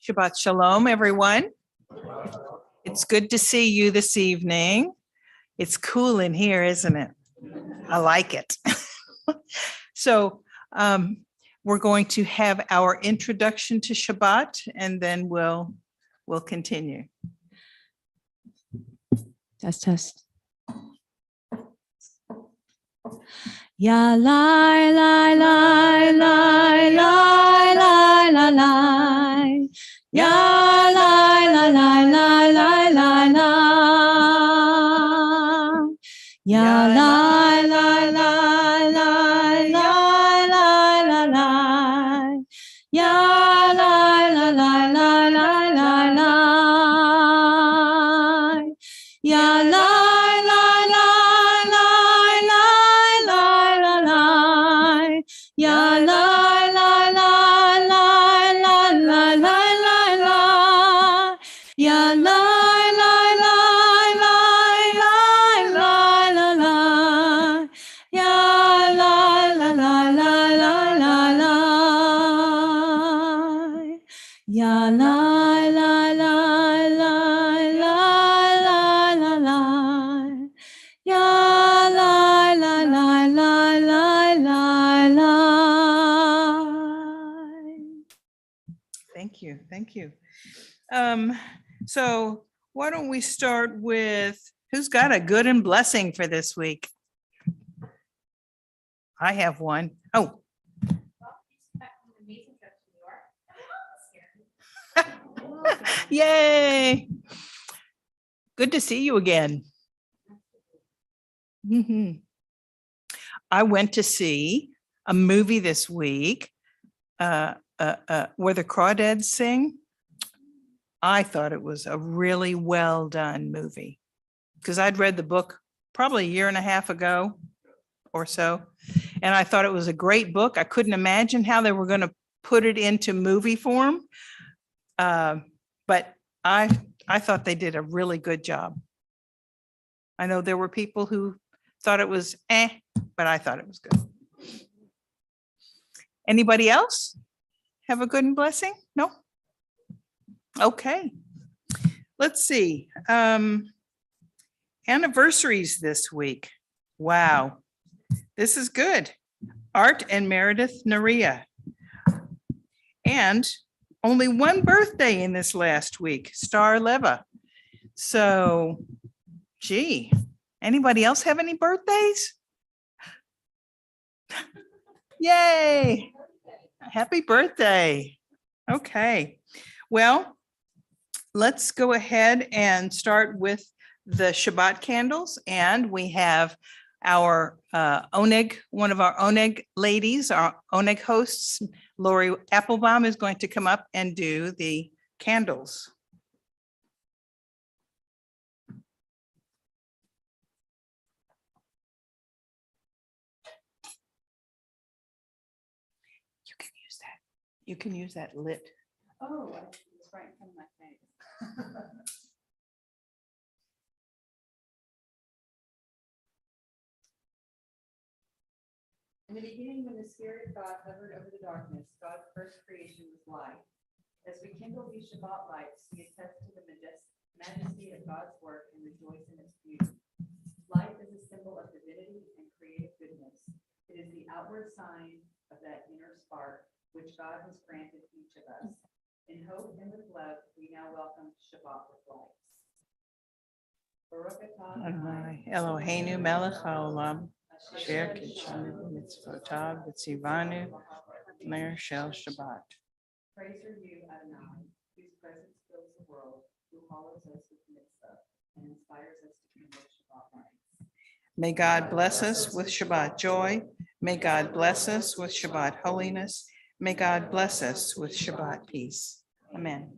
Shabbat Shalom, everyone. It's good to see you this evening. It's cool in here, isn't it? I like it. So we're going to have our introduction to Shabbat, and then we'll continue. Test. Ya lai lai lai lai lai lai lai lai. Ya lai lai lai lai lai lai lai. Ya lai lai lai lai lai lai lai lai. Ya lai lai lai lai lai lai lai. Ya lai lai lai lai lai lai lai lai. Ya lai lai lai lai lai lai lai lai lai. Ya lai lai lai lai lai lai lai lai. Ya lai lai lai lai lai lai lai. Ya lai lai lai lai lai lai lai lai. Ya lai lai lai lai lai lai lai. Thank you. Thank you. So why don't we start with who's got a good and blessing for this week? I have one. Oh. Yay. Good to see you again. Mhm. I went to see a movie this week where the crawdads sing. I thought it was a really well done movie because I'd read the book probably a year and a half ago or so. And I thought it was a great book. I couldn't imagine how they were going to put it into movie form. But I thought they did a really good job. I know there were people who thought it was but I thought it was good. Anybody else have a good and blessing? No? Okay. Let's see. Anniversaries this week. Wow. This is good. Art and Meredith Naria. And only one birthday in this last week, Star Leva. So, gee, anybody else have any birthdays? Yay. Happy birthday. Okay. Well, let's go ahead and start with the Shabbat candles. And we have our Oneg, one of our Oneg ladies, our Oneg hosts, Lori Applebaum, is going to come up and do the candles. You can use that lit. Oh, it's right in front of my face. In the beginning, when the Spirit of God hovered over the darkness, God's first creation was light. As we kindle these Shabbat lights, we attest to the majesty of God's work and rejoice in its beauty. Light is a symbol of divinity and creative goodness. It is the outward sign of that inner spark which God has granted each of us. In hope and with love, we now welcome Shabbat with lights. Baruch atah Adonai Eloheinu melech haolam, asher kidshanu mitzvotav v'tzivanu ner shel Shabbat. Praise are you, Adonai, whose presence fills the world, who follows us with mitzvah and inspires us to kindle Shabbat lights. May God bless us with Shabbat joy. May God bless us with Shabbat holiness. May God bless us with Shabbat peace. Amen.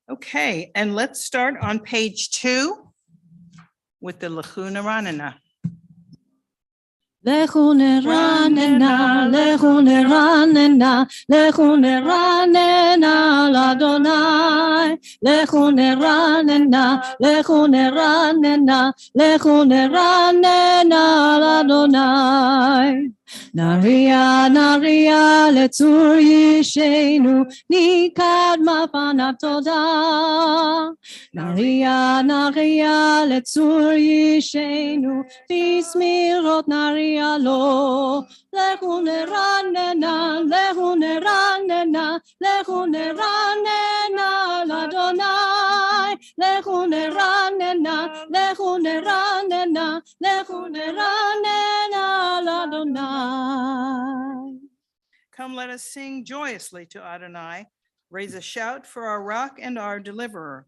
Okay, and let's start on page 2 with the Lachuna Ranana. Lechu neranena, lechu neranena, lechu neranena l'Adonai. Lechu neranena, lechu neranena, lechu neranena l'Adonai. Naria, naria, letzur yishenu, nikad mafanav todah. Naria, naria, letzur yishenu, bismirot naria lo. Lechu neranena, lechu neranena, lechu neranena l'Adonai. Lechu neranena, lechu neranena, lechu neranena l'Adonai. Come, let us sing joyously to Adonai. Raise a shout for our rock and our deliverer.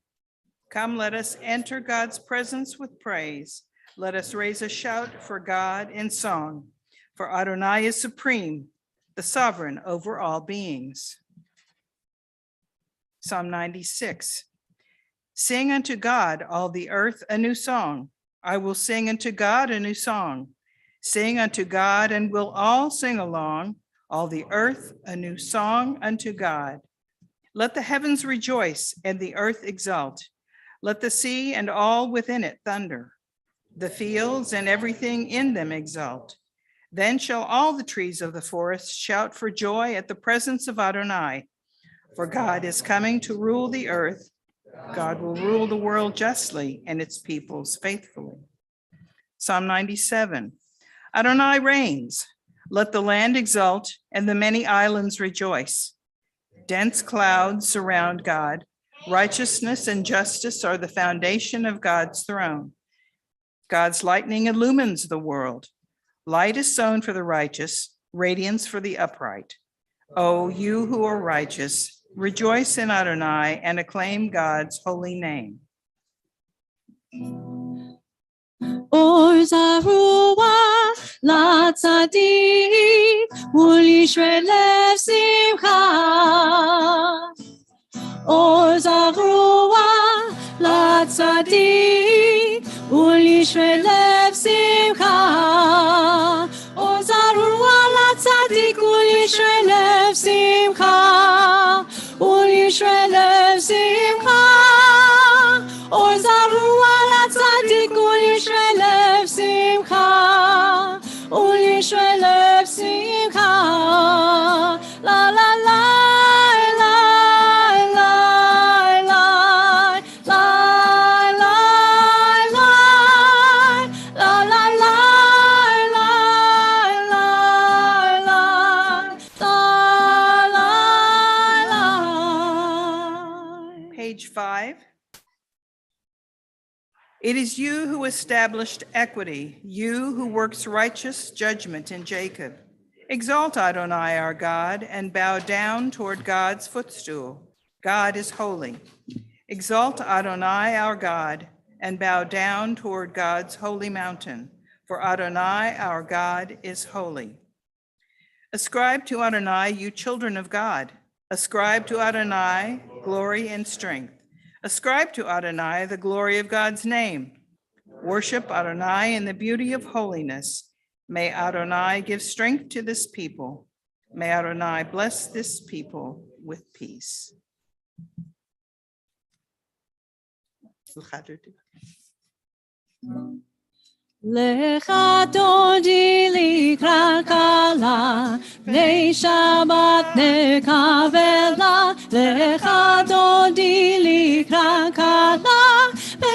Come, let us enter God's presence with praise. Let us raise a shout for God in song. For Adonai is supreme, the sovereign over all beings. Psalm 96. Sing unto God, all the earth, a new song. I will sing unto God a new song. Sing unto God, and we'll all sing along. All the earth, a new song unto God. Let the heavens rejoice and the earth exult. Let the sea and all within it thunder. The fields and everything in them exult. Then shall all the trees of the forest shout for joy at the presence of Adonai. For God is coming to rule the earth. God will rule the world justly and its peoples faithfully. Psalm 97. Adonai reigns. Let the land exult and the many islands rejoice. Dense clouds surround God. Righteousness and justice are the foundation of God's throne. God's lightning illumines the world. Light is sown for the righteous, radiance for the upright. O you who are righteous, rejoice in Adonai and acclaim God's holy name. Or zarua la tzadik ulishre lev simcha. Or zarua la tzadik ulishre lev simcha. Or zarua la tzadik ulishre lev simcha. Ulishre lev simcha. Or zarua la tzadik ulishre lev simcha. Ulishre lev simcha. La la la la la la la la la la la la. Page 5. It is you who established equity, you who works righteous judgment in Jacob. Exalt Adonai our God and bow down toward God's footstool. God is holy. Exalt Adonai our God and bow down toward God's holy mountain, for Adonai our God is holy. Ascribe to Adonai, you children of God. Ascribe to Adonai glory and strength. Ascribe to Adonai the glory of God's name. Worship Adonai in the beauty of holiness. May Adonai give strength to this people. May Adonai bless this people with peace. Lecha dodi likra kala, Nei Shabbat nekavela. Lecha dodi likra kala,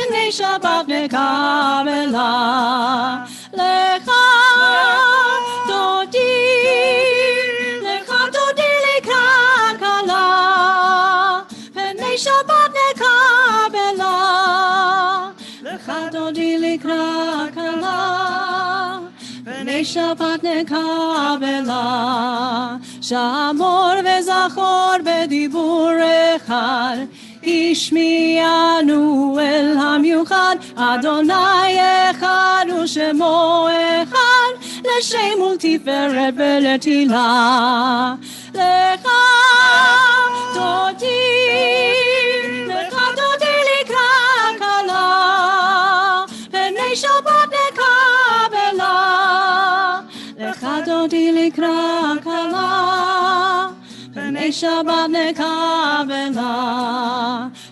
Nei Shabbat nekavela. Lecha dodi likra kala, Nei Shabbat nekavela. Lecha dodi likra kala, Nei Shabbat nekavela. Shamor vezachor bedibur echad, Ishmianu el hamiuchad. Adonai echad u'shemo echad, L'shem ultiferet ve'letila. Lecha dodi likra kala, Nei Shabbat nekavela. פני שבת נקבלה,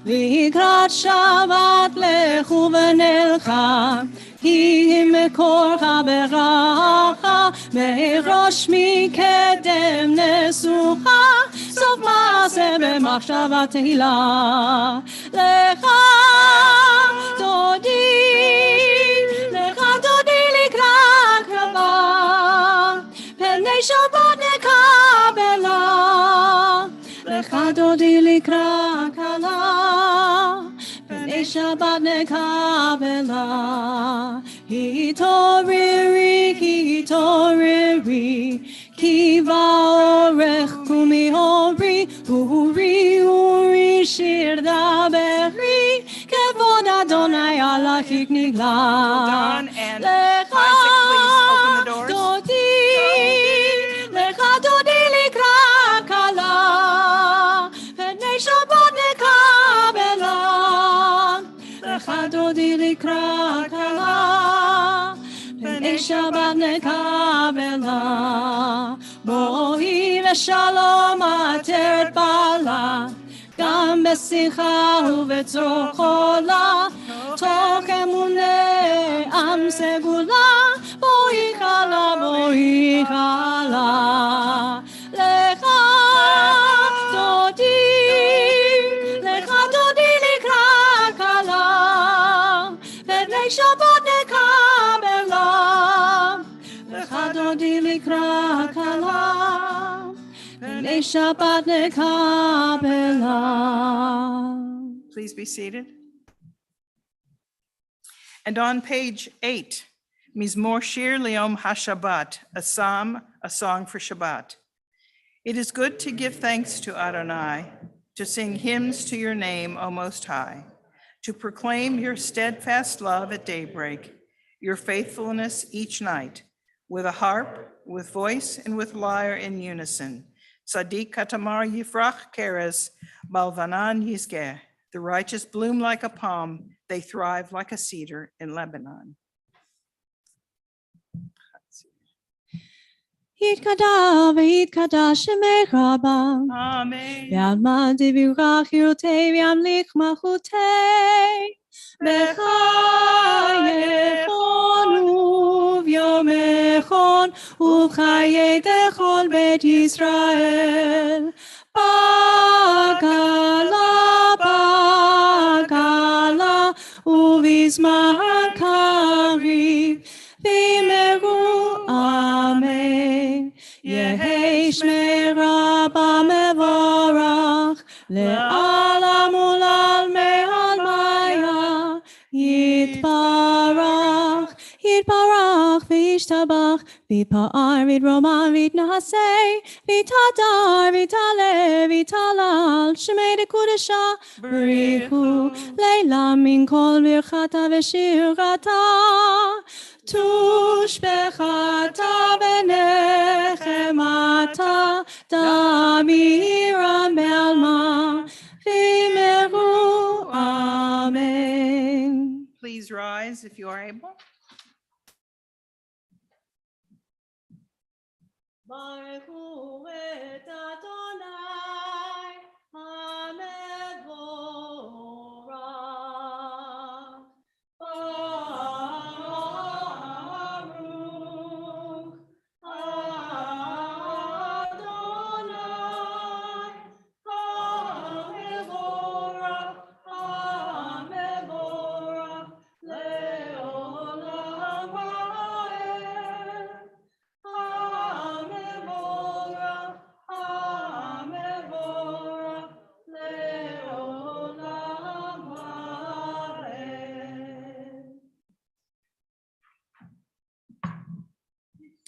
לקראת שבת לכו ונלכה, כי אם מקורך ברכה, מראש מקדם נסוכה, סוף מעשה במחשבה תהילה. לך דודי לקראת קרבה, פני שבת נקבלה, לך דודי לקראת קלה, פני שבת נקבלה. התעוררי, כי באורך קומי אורי, אורי שיר דברי, כבוד אדוני עלייך נגלה. Don and Isaac, please open the doors. לך דודי לקראת קלה, פני שבת נקבלה, לך דודי לקראת קלה, פני שבת נקבלה. בואי ושלום עטרת בעלה, גם בשמחה ובצרור חולה, תוך אמוני עם סגולה, בואי חלה, בואי חלה. לך דודי לקראת קלה, פני שבת נקבלה, לך דודי לקראת קלה, פני שבת נקבלה. Please be seated. And on page 8, Mizmor Shir Leom HaShabbat, a psalm, a song for Shabbat. It is good to give thanks to Adonai, to sing hymns to your name, O Most High, to proclaim your steadfast love at daybreak, your faithfulness each night, with a harp, with voice, and with lyre in unison. Sadiq katamar yifrach keres, balvanan yizgeh. The righteous bloom like a palm, they thrive like a cedar in Lebanon. יתקדש ויתקדש שמך רבה, Amen. ועלמא דברך ירתי וימליך מלכותי, בחייכון וביומכון ובחיי כל בית ישראל. בגלה ובזמן קריב במהרו אמן. יהי שמי רבה מבורך לעולם ולעלמי עלמיה. יתברך וישתבח ויתפאר ויתרומם ויתנשא ויתהדר ויתעלה ויתהלל שמי דקודשה בריחו לילה מן כל ברכתה ושירתה. תושבחתה ונחמתה דמירה בעלמא במהרו אמן. Please rise if you are able. ברכו את אדוני המבורך. ברוך אדוני המבורך, המבורך לעולם ועד. המבורך, המבורך לעולם ועד.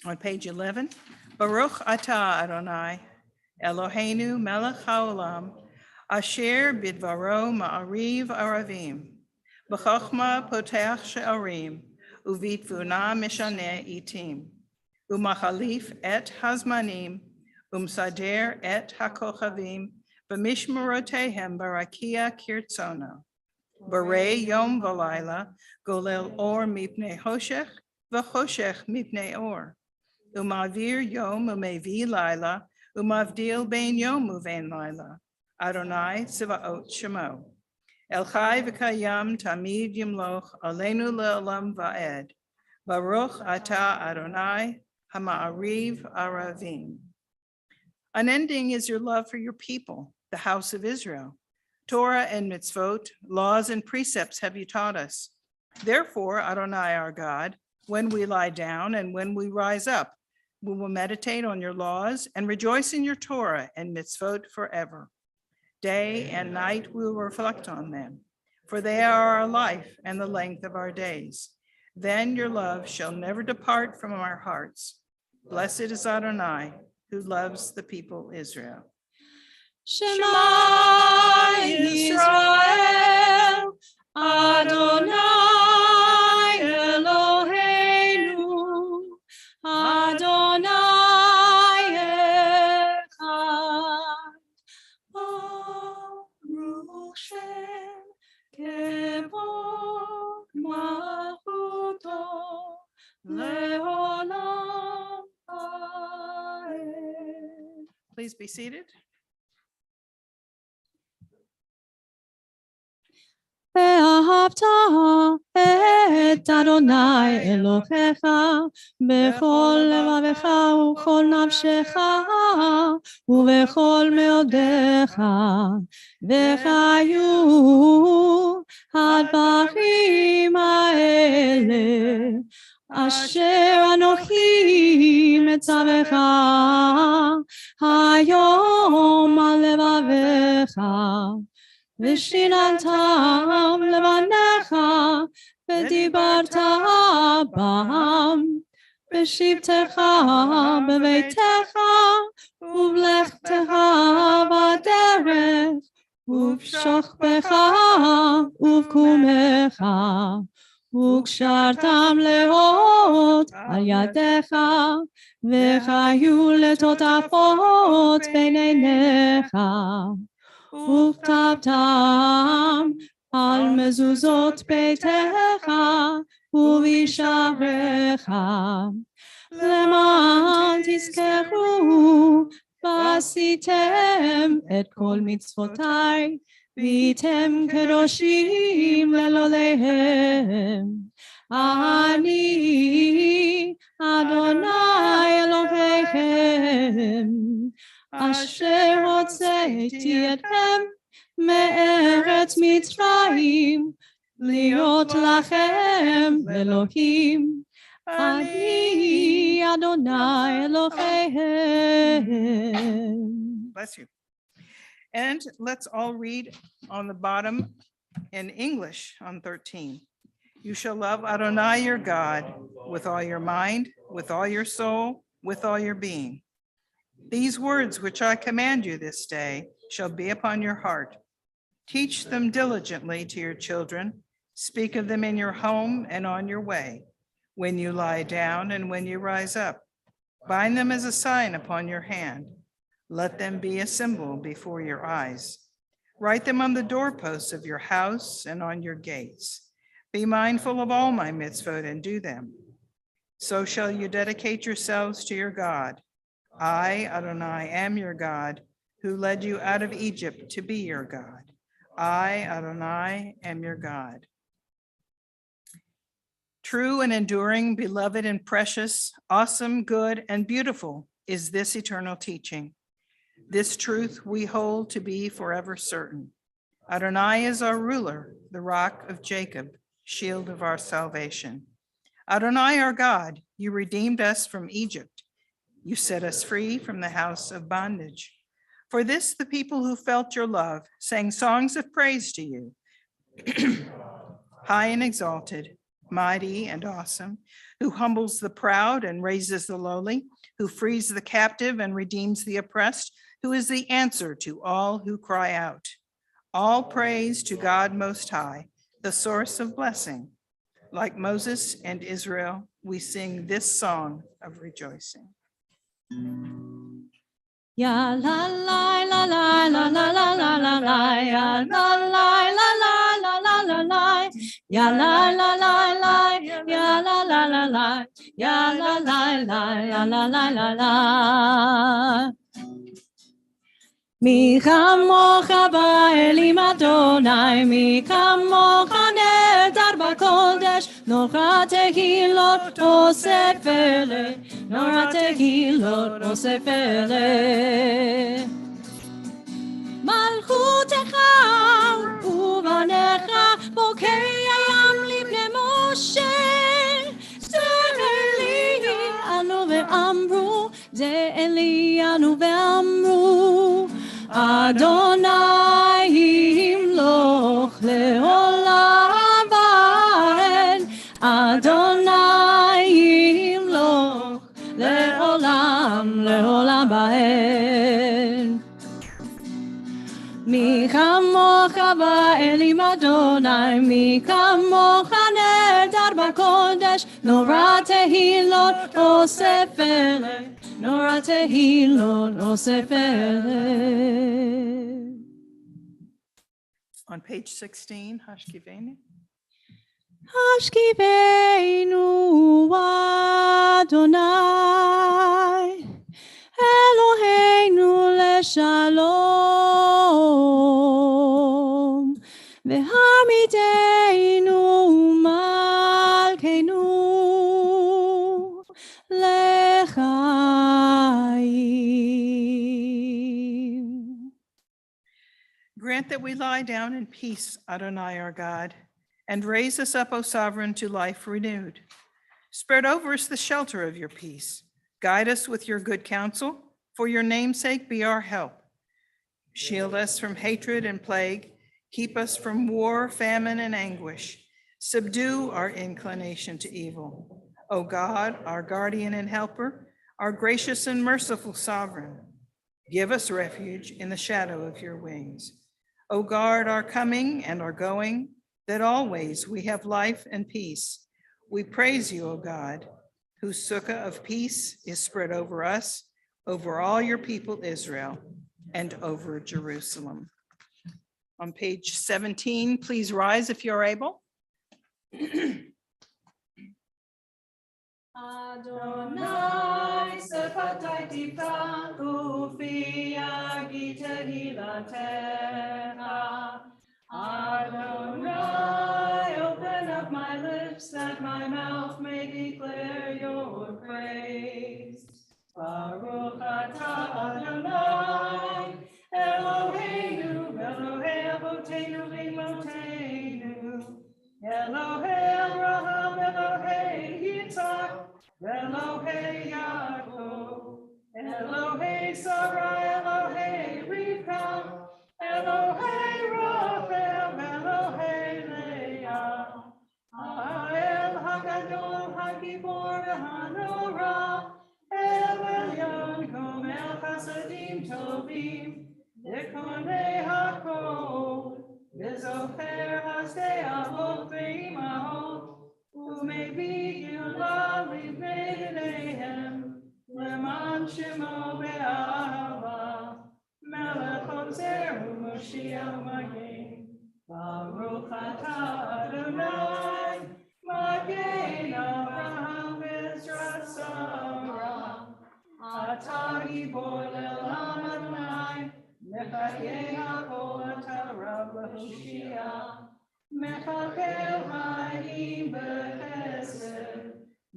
On page 11, Baruch atah Adonai, Eloheinu melech haolam, asher bidvaro ma'ariv aravim, b'chochma poteach she'arim, uvitvuna mishaneh itim, umachalif et hazmanim, umsader et hakochavim, b'mishmerotehem barakia kirtzono, barei yom v'layla, golel or mipnei hoshech, v'choshech mipnei or. Umavir yom umevi laila, Umavdil bein yom uvein laila. Adonai Sivaot Shemo. El Chai v'Kayam Tamid Yimloch Aleinu Le'olam Va'ed. Baruch Ata Adonai Hama'ariv Aravim. Unending is your love for your people, the house of Israel. Torah and mitzvot, laws and precepts have you taught us. Therefore, Adonai our God, when we lie down and when we rise up, we will meditate on your laws and rejoice in your Torah and mitzvot forever. Day and night we will reflect on them, for they are our life and the length of our days. Then your love shall never depart from our hearts. Blessed is Adonai, who loves the people Israel. Shema Yisrael, Adonai Eloheinu, Adonai Echad. Baruch Shem Kevod Malchuto Leolam Vaed. Please be seated. ואהבת את אדוני אלוהיך בכל לבבך ובכל נפשך ובכל מאודיך, וחיו הדברים האלה אשר אנוכי מצווך היום על לבבך. ושיננתם לבניך, ודיברת בם, בשבתך בביתך, ובלכתך בדרך, ובשוכבך ובקומך, וקשרתם לאות על ידיך, וחיו לטוטפות בין עיניך. וכתבתם על מזוזות ביתך ובשעריך, למען תזכרו ועשיתם את כל מצוותיי, והייתם קדושים לאלוהיהם. אני אדוני אלוהיכם, אשר הוצאתי אתכם מארץ מצרים, להיות לכם אלוהים. אני אדוני אלוהיכם. Bless you. And let's all read on the bottom in English on 13. You shall love Adonai your God with all your mind, with all your soul, with all your being. These words which I command you this day shall be upon your heart. Teach them diligently to your children. Speak of them in your home and on your way, when you lie down and when you rise up. Bind them as a sign upon your hand. Let them be a symbol before your eyes. Write them on the doorposts of your house and on your gates. Be mindful of all my mitzvot and do them. So shall you dedicate yourselves to your God. I, Adonai, am your God, who led you out of Egypt to be your God. I, Adonai, am your God. True and enduring, beloved and precious, awesome, good, and beautiful is this eternal teaching. This truth we hold to be forever certain. Adonai is our ruler, the rock of Jacob, shield of our salvation. Adonai, our God, you redeemed us from Egypt. You set us free from the house of bondage. For this, the people who felt your love sang songs of praise to you. High and exalted, mighty and awesome, who humbles the proud and raises the lowly, who frees the captive and redeems the oppressed, who is the answer to all who cry out. All praise to God Most High, the source of blessing. Like Moses and Israel, we sing this song of rejoicing. Ya la la la la la la la la la la, ya la la la la la la la la, ya la la la la, ya la la la la, ya la la la, ya la la la la. מי כמוך באלים אדוני, מי כמוך נהדר בקודש, נורא תהילות עושה פלא, נורא תהילות עושה פלא. מלכותך ובניך בוקר ים לבני משה, זה אלינו ואמרו, זה אלינו ואמרו, אדוני ימלוך לעולם ועד, אדוני ימלוך לעולם ועד. מי כמוך באלים אדוני, מי כמוך נהדר בקודש, נורא תהילות עושה פלא, נורא תהילות עושה פלא. On page 16, Hashkiveni. השכיבנו אדוני, אלוהינו לשלום, והעמידנו מלכנו לחיים. Grant that we lie down in peace, Adonai our God, and raise us up, O sovereign, to life renewed. Spread over us the shelter of your peace. Guide us with your good counsel. For your name's sake, be our help. Shield us from hatred and plague. Keep us from war, famine, and anguish. Subdue our inclination to evil. O God, our guardian and helper, our gracious and merciful sovereign, give us refuge in the shadow of your wings. O guard our coming and our going, that always we have life and peace. We praise you, O God, whose sukkah of peace is spread over us, over all your people Israel, and over Jerusalem. On page 17, please rise if you're able. Adonai sepatai tifrach ufi yagi tehilatecha. Adonai, open up my lips that my mouth may declare your praise. Baruch atah Adonai, Eloheinu, Elohei Avotenu v'Imotenu, Elohei Abraham, Elohei Yitzhak, Elohei Yaakov, Elohei Sarai, Elohei Rivka, Elohei Raphael, Elohei Leah, Ha'el Hagadol, Hagibor, Hanora, El Elyon, Gomel Chasadim Tovim, Yekonei Hakol, V'zocher Hasdei Avot Ve'imahot, U'mevi Gilgal Livnei B'neihem, Leman Shemo Be'ahava, Melech Hozer U'Moshiach Magen. Baruch atah Adonai, Magen Avraham V'Ezras Sarah. Atah gibor le'olam Adonai, Mechayeh hakol atah Rab l'Hoshia. Mechakel hayim b'chesed,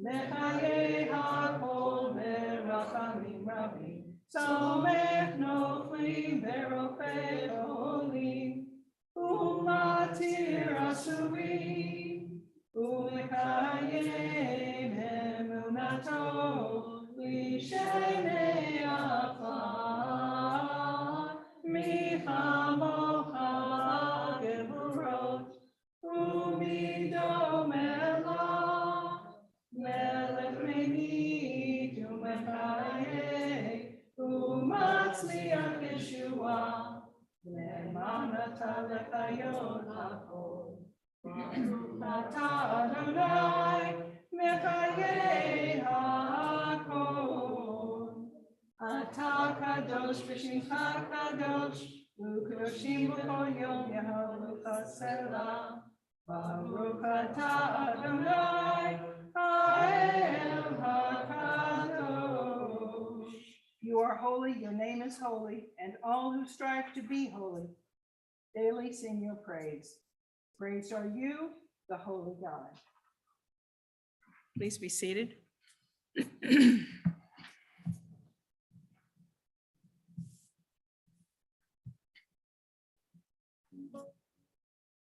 Mechayeh hakol berachamim rabim. Somech noflim v'rofeh olim, Umatir asurim, U'mekayem emunato, Lishenei afar, Michamocha geburot, U'midom elah, Melech menit u'mechayeh, U'matzliach Yeshua, Le'man atah lechayot hakol. Baruch atah Adonai, Mechayeh hakol. Atah kadosh v'shimcha kadosh, u'kadoshim b'kol yom yahalucha selah. Baruch atah Adonai, Ha'el hakadosh. You are holy, your name is holy, and all who strive to be holy daily sing your praise. Praised are you, the holy God. Please be seated.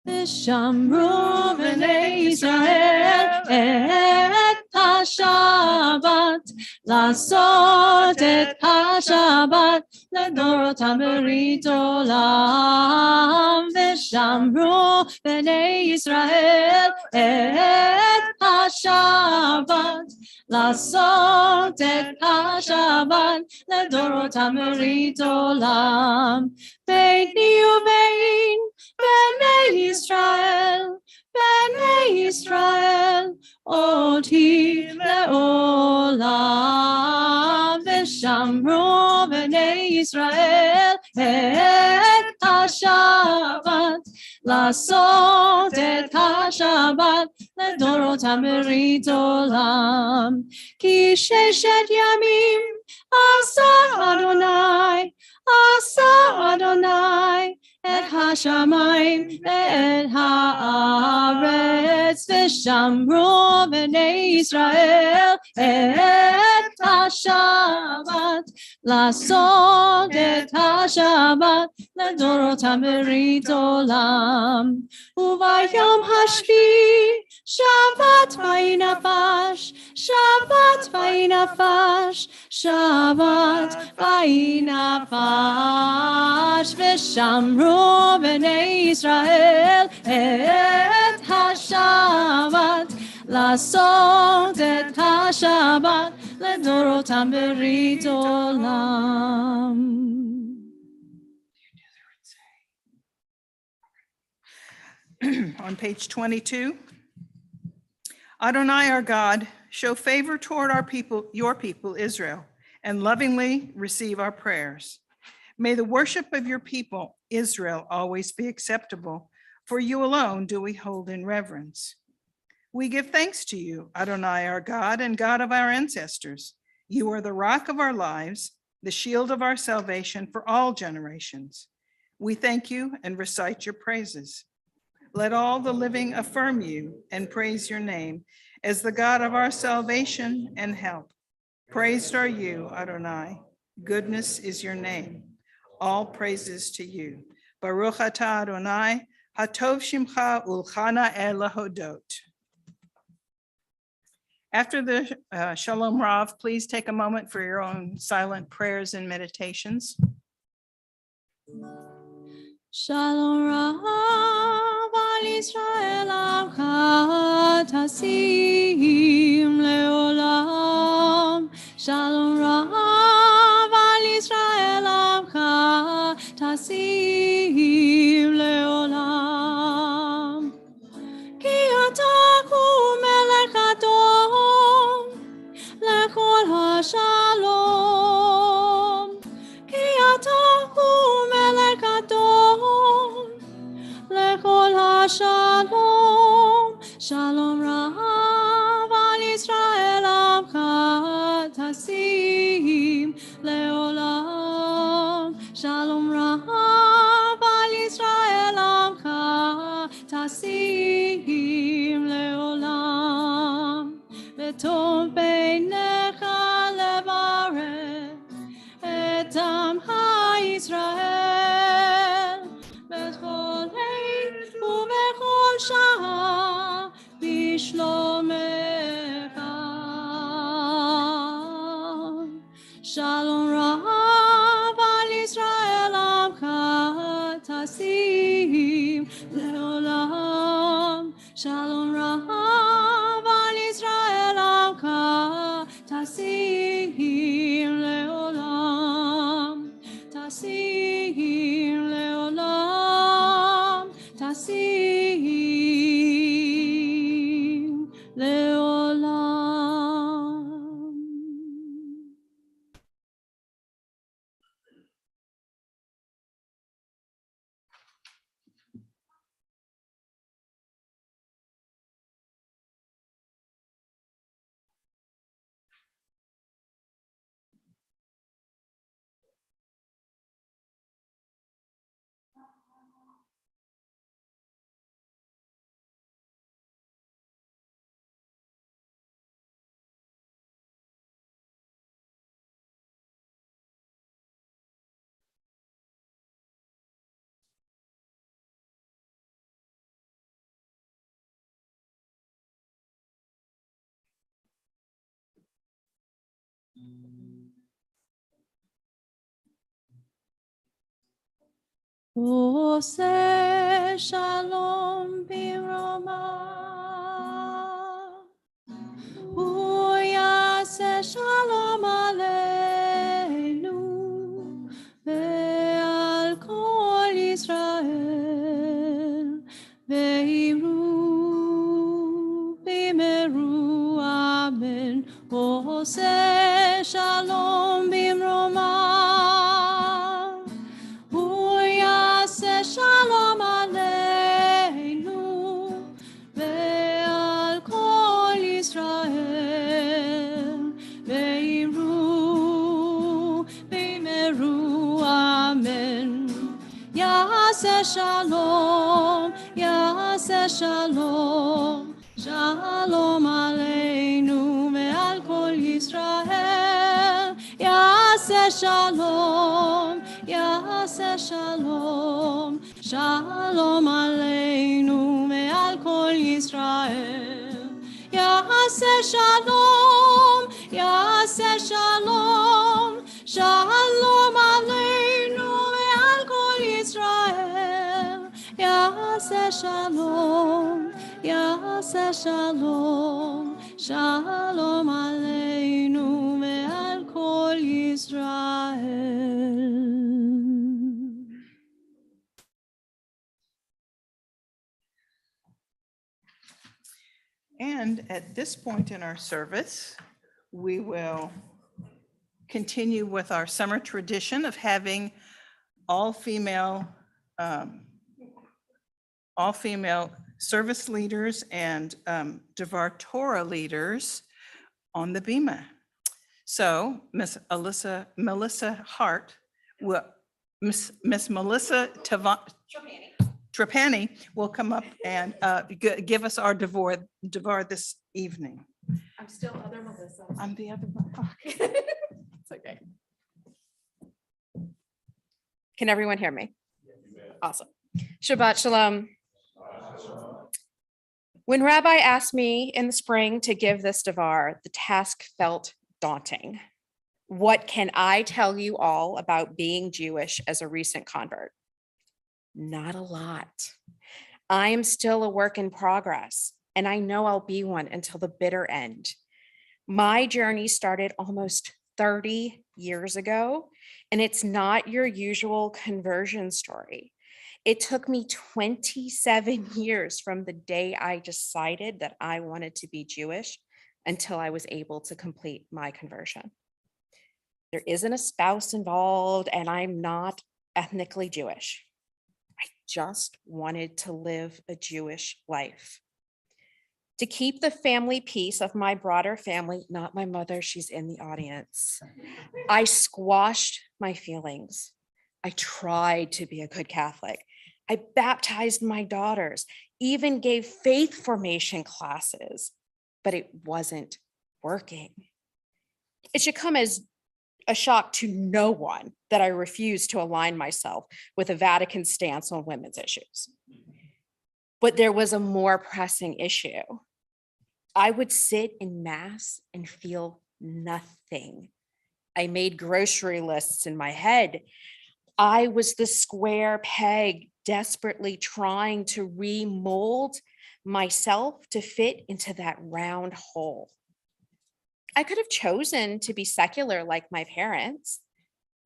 ושמרו בני ישראל את השבת, לעשות את השבת לדורותם ברית עולם. ושמרו בני ישראל את השבת, לעשות את השבת לדורותם ברית עולם. ביני ובין בני ישראל, אותי לעולם. ושמרו בני ישראל את השבת, לעשות את השבת לדורותם ברית עולם. כי 6 ימים עשה אדוני את השמיים ואת הארץ. ושמרו בני ישראל את השבת, לעשות את השבת לדורותם ברית עולם. וביום השביעי שבת וינפש, שבת וינפש, שבת וינפש. ושמרו בני ישראל את השבת, לעשות את השבת לדורותם ברית עולם. On page 22. Adonai, our God, show favor toward our people, your people, Israel, and lovingly receive our prayers. May the worship of your people, Israel, always be acceptable, for you alone do we hold in reverence. We give thanks to you, Adonai, our God and God of our ancestors. You are the rock of our lives, the shield of our salvation for all generations. We thank you and recite your praises. Let all the living affirm you and praise your name as the God of our salvation and help. Praised are you, Adonai. Goodness is your name. All praises to you. Baruch atah Adonai, hatov shimcha ulchana el lahodot. After the Shalom Rav, please take a moment for your own silent prayers and meditations. Shalom Rav al Yisrael amcha tasim leolam. Shalom Rav al Yisrael amcha tasim leolam. Ki ata hu melech adon lechol hashalom. Ki ata hu melech adon lechol hashalom. Shalom Rav al Yisrael amcha tasim leolam. Shalom Rav al Yisrael amcha tasim leolam. V'tov beinecha levarech et amcha Yisrael bechol עת ובכל שעה בשלומך. Shalom Rav al Yisrael amcha tasim leolam. Shalom Rav al Yisrael amcha tasim leolam. Tasim leolam. Tasim leolam. עושה שלום במרומיו, הוא יעשה שלום עלינו ועל כל ישראל, ואמרו במהרו אמן. עושה שלום במרומיו, הוא יעשה שלום עלינו ועל כל ישראל, ואמרו במהרו אמן. יעשה שלום, יעשה שלום, שלום עלינו ועל כל ישראל. יעשה שלום, יעשה שלום, שלום עלינו ועל כל ישראל. יעשה שלום, יעשה שלום, שלום עלינו ועל כל ישראל. יעשה שלום, יעשה שלום, שלום עלינו ועל כל ישראל. And at this point in our service, we will continue with our summer tradition of having all-female service leaders and Devar Torah leaders on the Bima. So Miss Melissa Hart, Miss Melissa Trapani will come up and give us our Devar this evening. I'm still other Melissa. I'm the other one. It's okay. Can everyone hear me? Awesome. Shabbat Shalom. When Rabbi asked me in the spring to give this Devar, the task felt daunting. What can I tell you all about being Jewish as a recent convert? Not a lot. I am still a work in progress, and I know I'll be one until the bitter end. My journey started almost 30 years ago, and it's not your usual conversion story. It took me 27 years from the day I decided that I wanted to be Jewish until I was able to complete my conversion. There isn't a spouse involved, and I'm not ethnically Jewish. I just wanted to live a Jewish life. To keep the family peace of my broader family, not my mother, she's in the audience, I squashed my feelings. I tried to be a good Catholic. I baptized my daughters, even gave faith formation classes, but it wasn't working. It should come as a shock to no one that I refused to align myself with a Vatican stance on women's issues. But there was a more pressing issue. I would sit in Mass and feel nothing. I made grocery lists in my head. I was the square peg desperately trying to remold myself to fit into that round hole. I could have chosen to be secular like my parents,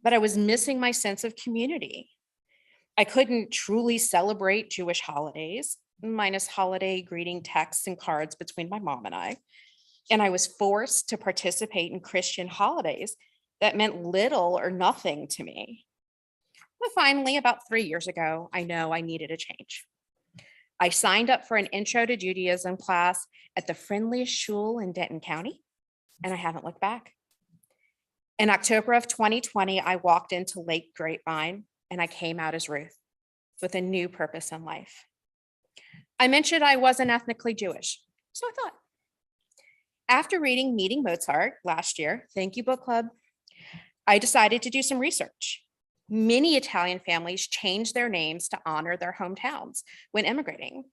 but I was missing my sense of community. I couldn't truly celebrate Jewish holidays, minus holiday greeting texts and cards between my mom and I. And I was forced to participate in Christian holidays that meant little or nothing to me. But finally, about 3 years ago, I know I needed a change. I signed up for an Intro to Judaism class at the friendliest shul in Denton County, and I haven't looked back. In October of 2020, I walked into Lake Grapevine and I came out as Ruth with a new purpose in life. I mentioned I wasn't ethnically Jewish, so I thought. After reading Meeting Mozart last year, thank you book club, I decided to do some research. Many Italian families change their names to honor their hometowns when immigrating.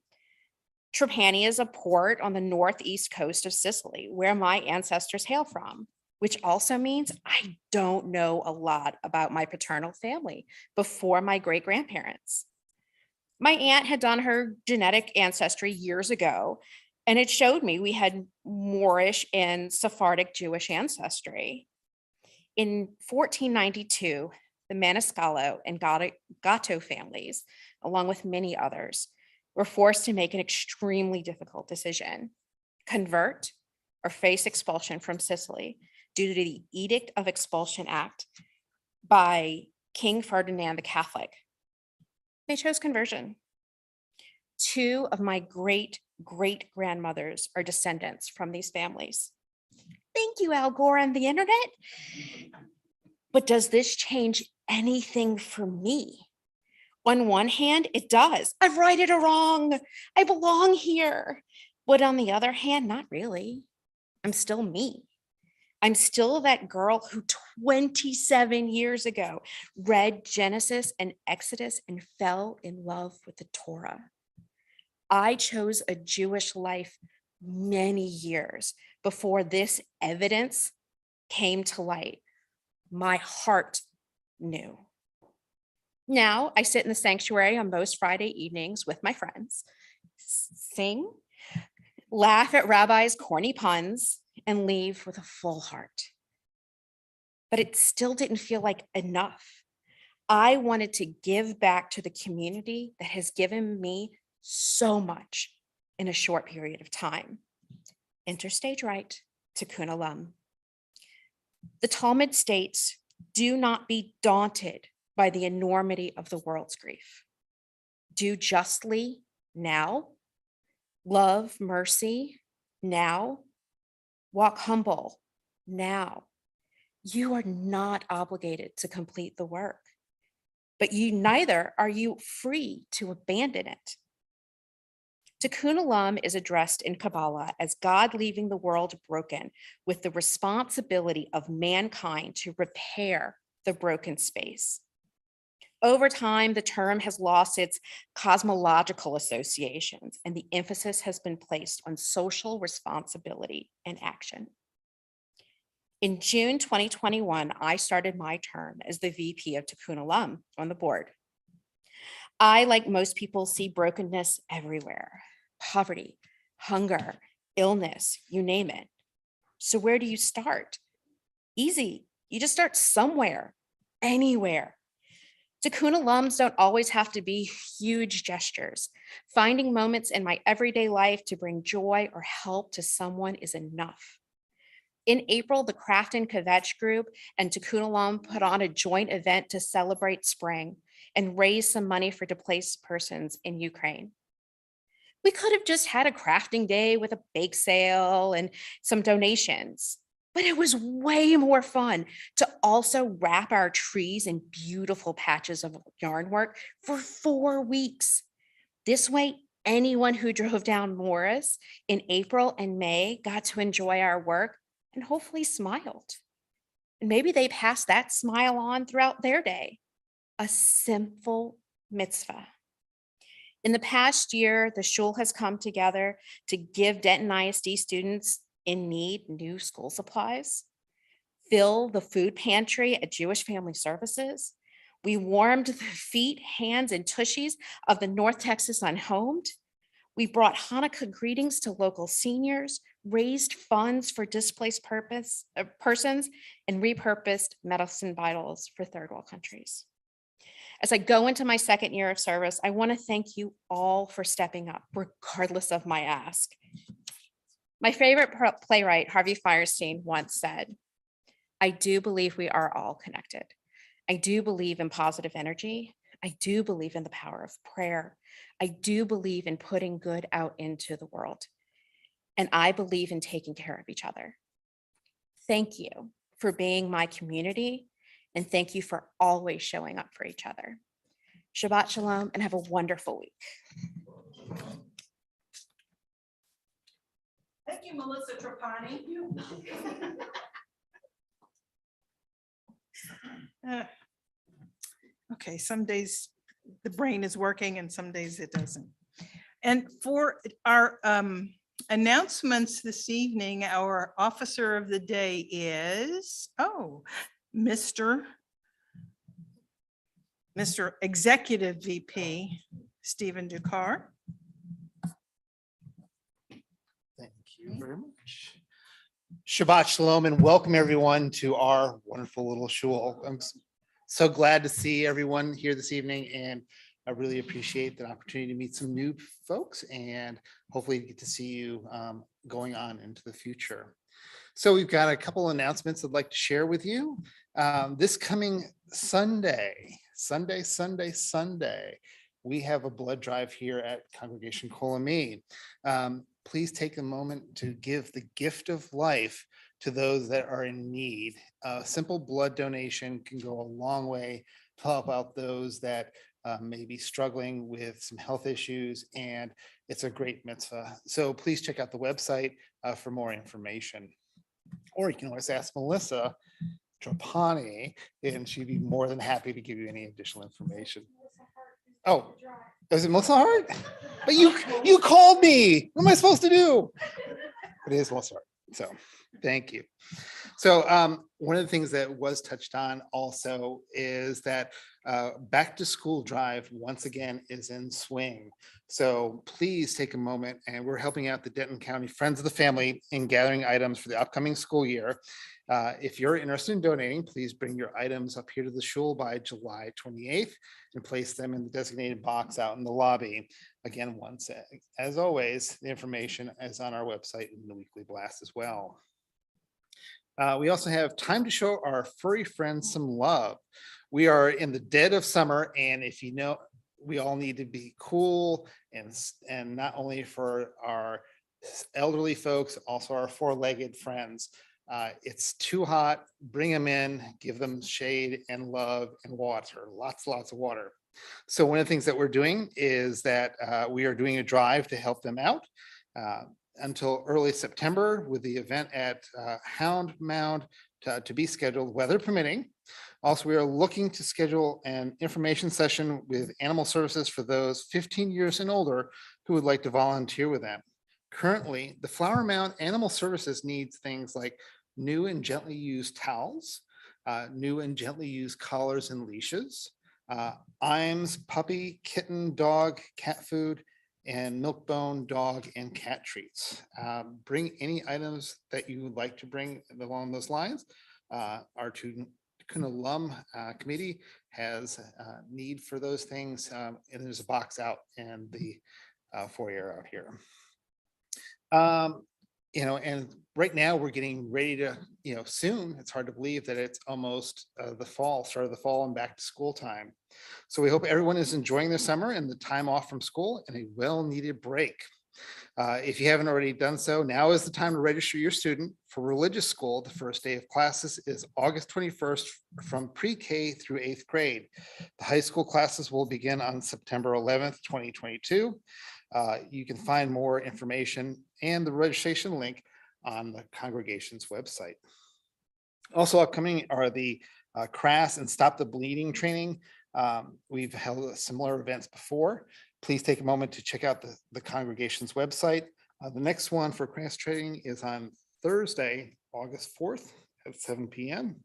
Trapani is a port on the northeast coast of Sicily, where my ancestors hail from. which also means I don't know a lot about my paternal family before my great-grandparents. My aunt had done her genetic ancestry years ago, and it showed me we had Moorish and Sephardic Jewish ancestry. In 1492, the Maniscalco and Gatto families, along with many others, were forced to make an extremely difficult decision: convert or face expulsion from Sicily due to the Edict of Expulsion Act by King Ferdinand the Catholic. They chose conversion. 2 of my great-great-grandmothers are descendants from these families. Thank you, Al Gore and the internet. But does this change anything for me? On one hand, it does. I've righted a wrong. I belong here. But on the other hand, not really. I'm still me. I'm still that girl who 27 years ago read Genesis and Exodus and fell in love with the Torah. I chose a Jewish life many years before this evidence came to light. My heart knew. Now I sit in the sanctuary on most Friday evenings with my friends, sing, laugh at rabbis' corny puns, and leave with a full heart. But it still didn't feel like enough. I wanted to give back to the community that has given me so much in a short period of time. Interstage right, Tikkun Olam. The Talmud states, do not be daunted by the enormity of the world's grief. Do justly now, love mercy now, walk humble now. You are not obligated to complete the work, but neither are you free to abandon it. Tikkun Olam is addressed in Kabbalah as God leaving the world broken with the responsibility of mankind to repair the broken space. Over time, the term has lost its cosmological associations, and the emphasis has been placed on social responsibility and action. In June 2021, I started my term as the VP of Tikkun Olam on the board. I, like most people, see brokenness everywhere: poverty, hunger, illness, you name it. So where do you start? Easy. You just start somewhere, anywhere. Tikkun Olams don't always have to be huge gestures. Finding moments in my everyday life to bring joy or help to someone is enough. In April, the Craft and Kvetch group and Tikkun Olam put on a joint event to celebrate spring and raise some money for displaced persons in Ukraine. We could have just had a crafting day with a bake sale and some donations, but it was way more fun to also wrap our trees in beautiful patches of yarn work for 4 weeks. This way, anyone who drove down Morris in April and May got to enjoy our work and hopefully smiled. And maybe they passed that smile on throughout their day. A simple mitzvah. In the past year, the shul has come together to give Denton ISD students in need new school supplies, fill the food pantry at Jewish Family Services. We warmed the feet, hands, and tushies of the North Texas unhomed. We brought Hanukkah greetings to local seniors, raised funds for displaced persons, and repurposed medicine bottles for third world countries. As I go into my second year of service, I want to thank you all for stepping up, regardless of my ask. My favorite playwright, Harvey Fierstein, once said, I do believe we are all connected. I do believe in positive energy. I do believe in the power of prayer. I do believe in putting good out into the world. And I believe in taking care of each other. Thank you for being my community. And thank you for always showing up for each other. Shabbat Shalom and have a wonderful week. Thank you, Melissa Trapani. Okay, some days the brain is working and some days it doesn't. And for our Announcements this evening. Our officer of the day is, Mr. Executive VP, Stephen Ducar. Thank you very much. Shabbat Shalom and welcome everyone to our wonderful little shul. I'm so glad to see everyone here this evening, and I really appreciate the opportunity to meet some new folks and hopefully get to see you going on into the future. So we've got a couple announcements I'd like to share with you. This coming Sunday, we have a blood drive here at Congregation Kol Ami. Please take a moment to give the gift of life to those that are in need. A simple blood donation can go a long way to help out those that may be struggling with some health issues, and it's a great mitzvah. So please check out the website for more information. Or you can always ask Melissa Trapani, and she'd be more than happy to give you any additional information. Oh, is it Melissa Hart? But you called me. What am I supposed to do? It is Melissa Hart. So thank you. So one of the things that was touched on also is that back to school drive once again is in swing. So please take a moment, and we're helping out the Denton County Friends of the Family in gathering items for the upcoming school year. If you're interested in donating, please bring your items up here to the shul by July 28th and place them in the designated box out in the lobby. Again, once, as always, the information is on our website in the weekly blast as well. We also have time to show our furry friends some love. We are in the dead of summer, and if you know, we all need to be cool, and not only for our elderly folks, also our four-legged friends. It's too hot, bring them in, give them shade and love and water, lots of water. So one of the things that we're doing is that we are doing a drive to help them out until early September, with the event at Flower Mound to be scheduled, weather permitting. Also, we are looking to schedule an information session with Animal Services for those 15 years and older who would like to volunteer with them. Currently, the Flower Mound Animal Services needs things like new and gently used towels, new and gently used collars and leashes, IAMS, puppy, kitten, dog, cat food, and Milkbone dog and cat treats. Bring any items that you would like to bring along those lines. Our Tikkun Olam committee has need for those things, and there's a box out in the foyer out here. And right now we're getting ready to, soon, it's hard to believe that it's almost the fall, start of the fall and back to school time. So we hope everyone is enjoying their summer and the time off from school and a well-needed break. If you haven't already done so, now is the time to register your student for religious school. The first day of classes is August 21st from pre-K through 8th grade. The high school classes will begin on September 11th, 2022. You can find more information and the registration link on the congregation's website. Also upcoming are the CRAS and Stop the Bleeding training. We've held similar events before. Please take a moment to check out the congregation's website. The next one for CRAS training is on Thursday, August 4th at 7 p.m.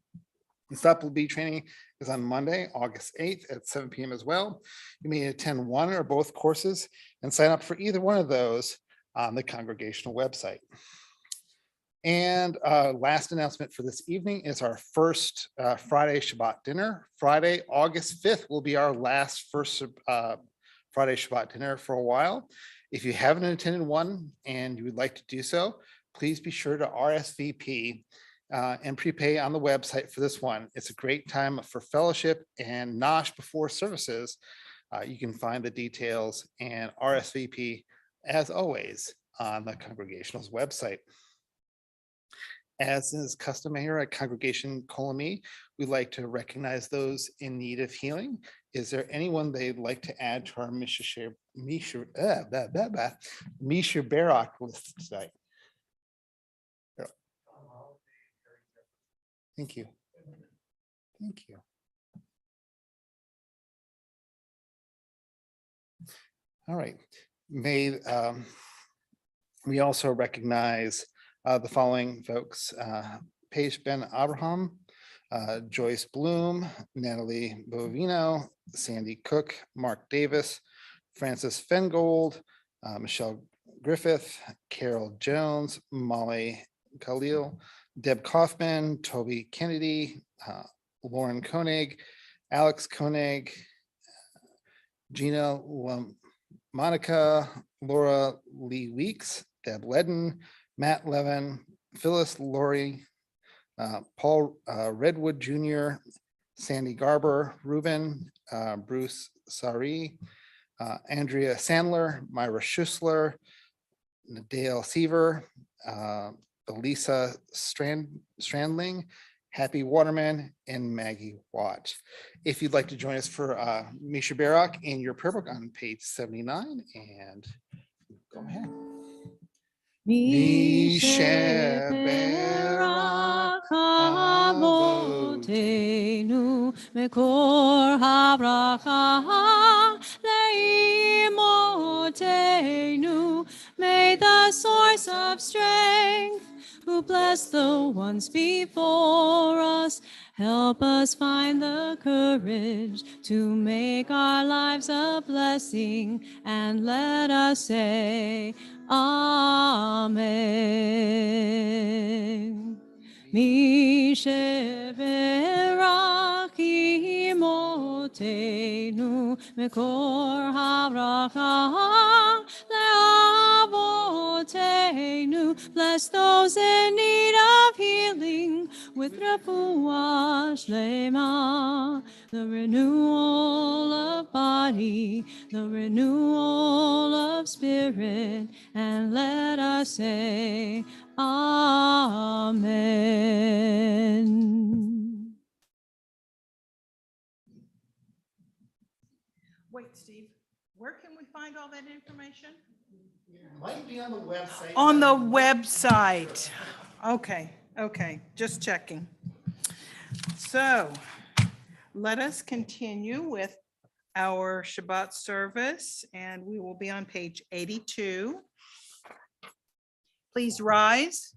The Stop the Bleed training is on Monday, August 8th at 7 p.m. as well. You may attend one or both courses and sign up for either one of those on the congregational website. And last announcement for this evening is our first Friday Shabbat dinner. Friday, August 5th will be our last first Friday Shabbat dinner for a while. If you haven't attended one and you would like to do so, please be sure to RSVP and prepay on the website for this one. It's a great time for fellowship and nosh before services. You can find the details and RSVP as always on the congregational's website. As is customary at Congregation Kol Ami, we'd like to recognize those in need of healing. Is there anyone they'd like to add to our Misha Barak list today? Thank you. Thank you. All right. May We also recognize the following folks: Paige Ben Abraham, Joyce Bloom, Natalie Bovino, Sandy Cook, Mark Davis, Francis Fengold, Michelle Griffith, Carol Jones, Molly Khalil, Deb Kaufman, Toby Kennedy, Lauren Koenig, Alex Koenig, Gina Monica, Laura Lee Weeks, Deb Ledden, Matt Levin, Phyllis Laurie, Paul Redwood Jr., Sandy Garber, Ruben, Bruce Sari, Andrea Sandler, Myra Schussler, Dale Seaver, Elisa Strandling, Happy Waterman, and Maggie Watt. If you'd like to join us for Misha Barak in your prayer book on page 79, and go ahead. Mishe berak avotenu mekor habracha leimotenu. May the source of strength, who bless the ones before us, help us find the courage to make our lives a blessing, and let us say, Amen. Mishe berak imotenu mekor habracha leavotenu. Bless those in need of healing with refuah shlema, the renewal of body, the renewal of spirit, and let us say, Amen. Wait, Steve, where can we find all that information? Might be on the website. On the website. Okay, just checking. So let us continue with our Shabbat service, and we will be on page 82. Please rise.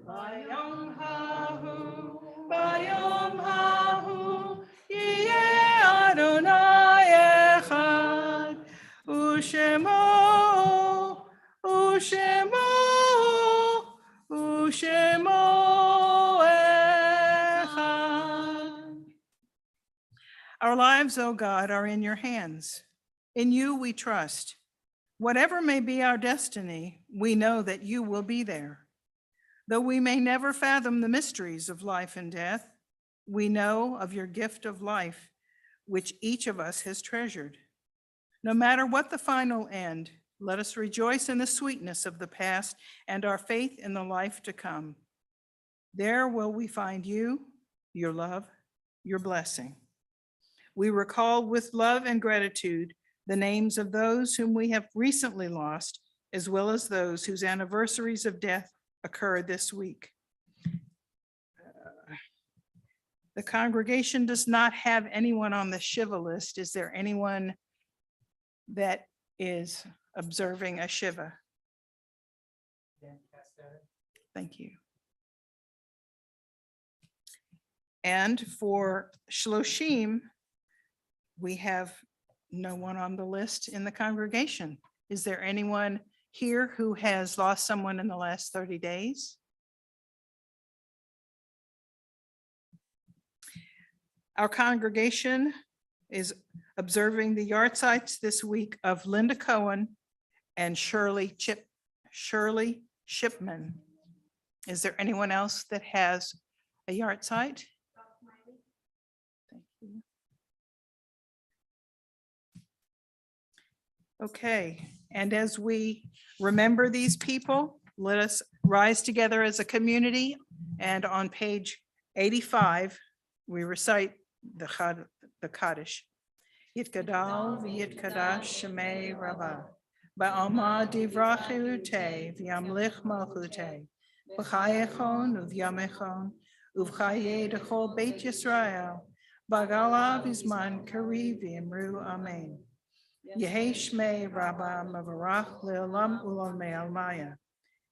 Bayom hahu, yeh Adonai echad, u'shemo echad. Our lives, O God, are in your hands. In you we trust. Whatever may be our destiny, we know that you will be there. Though we may never fathom the mysteries of life and death, we know of your gift of life, which each of us has treasured. No matter what the final end, let us rejoice in the sweetness of the past and our faith in the life to come. There will we find you, your love, your blessing. We recall with love and gratitude the names of those whom we have recently lost, as well as those whose anniversaries of death occurred this week. The congregation does not have anyone on the Shiva list. Is there anyone that is observing a Shiva? Thank you. And for Shloshim, we have no one on the list in the congregation. Is there anyone here who has lost someone in the last 30 days? Our congregation is observing the yard sites this week of Linda Cohen and Shirley Shipman. Is there anyone else that has a yard site? Thank you. Okay, and as we remember these people, let us rise together as a community. And on page 85, we recite the Kaddish. Yitgadal v'yitkadash shemei Rabbah, ba'alma divrachute v'yamlich malchute, b'chayechon uvyamechon, uvchaye dechol beit Yisrael, b'gala v'zman kari v'yimru amen. Yehi shmei Rabbah mavarach le'olam u'lamei almaya.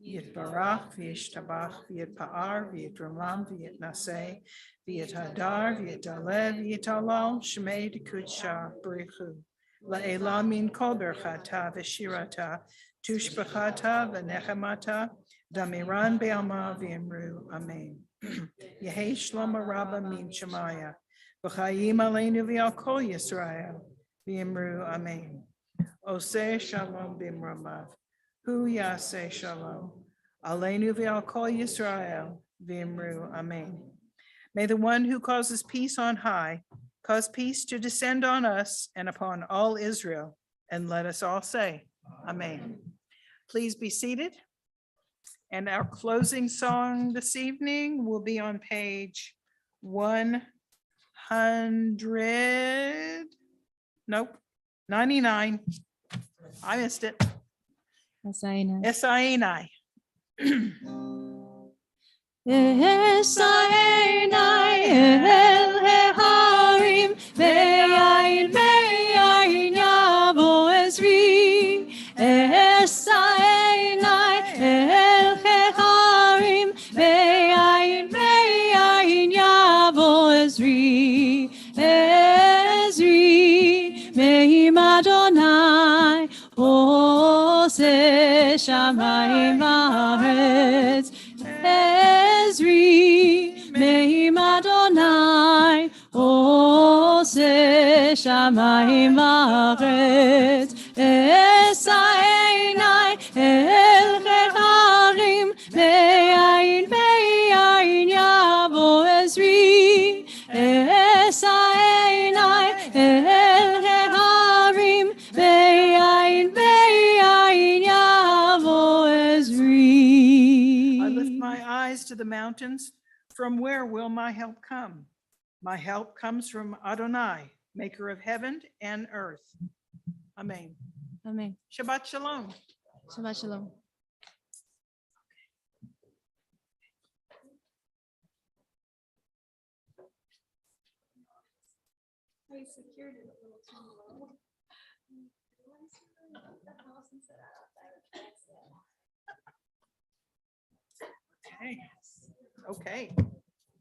Yitbarach v'yishtabach v'yitpa'ar v'yitramam v'yitnaseh v'yithadar v'yitalev v'yitalal shmei dekudsha b'richu la'elam min kol berchata v'shirata tushbachata v'nechemata damiran be'alma v'imru amen. Yehi shloma Rabbah min shemaya v'chayim aleinu v'al kol Yisrael v'imru amen. Oseh shalom b'imramav. Hu yaseh shalom. Aleinu v'al kol Yisrael v'imru amen. May the one who causes peace on high cause peace to descend on us and upon all Israel. And let us all say, amen. Please be seated. And our closing song this evening will be on page 100. Nope, 99. I missed it. Esainai. Esainai. Esainai el heharim ve'ayin yavo ezri. Esainai el heharim ve'ayin yavo ezri. Ezri me'im Adonai Ose shamayim haaretz. Ezri me'im Adonai Ose shamayim haaretz. Esainai el heharim ve'ayin yavo ezri. Esainai el heharim ve'ayin yavo ezri. I lift my eyes to the mountains. From where will my help come? My help comes from Adonai, maker of heaven and earth. Amen. Amen. Shabbat shalom. Shabbat shalom. I secured it a little too low. Okay. Okay.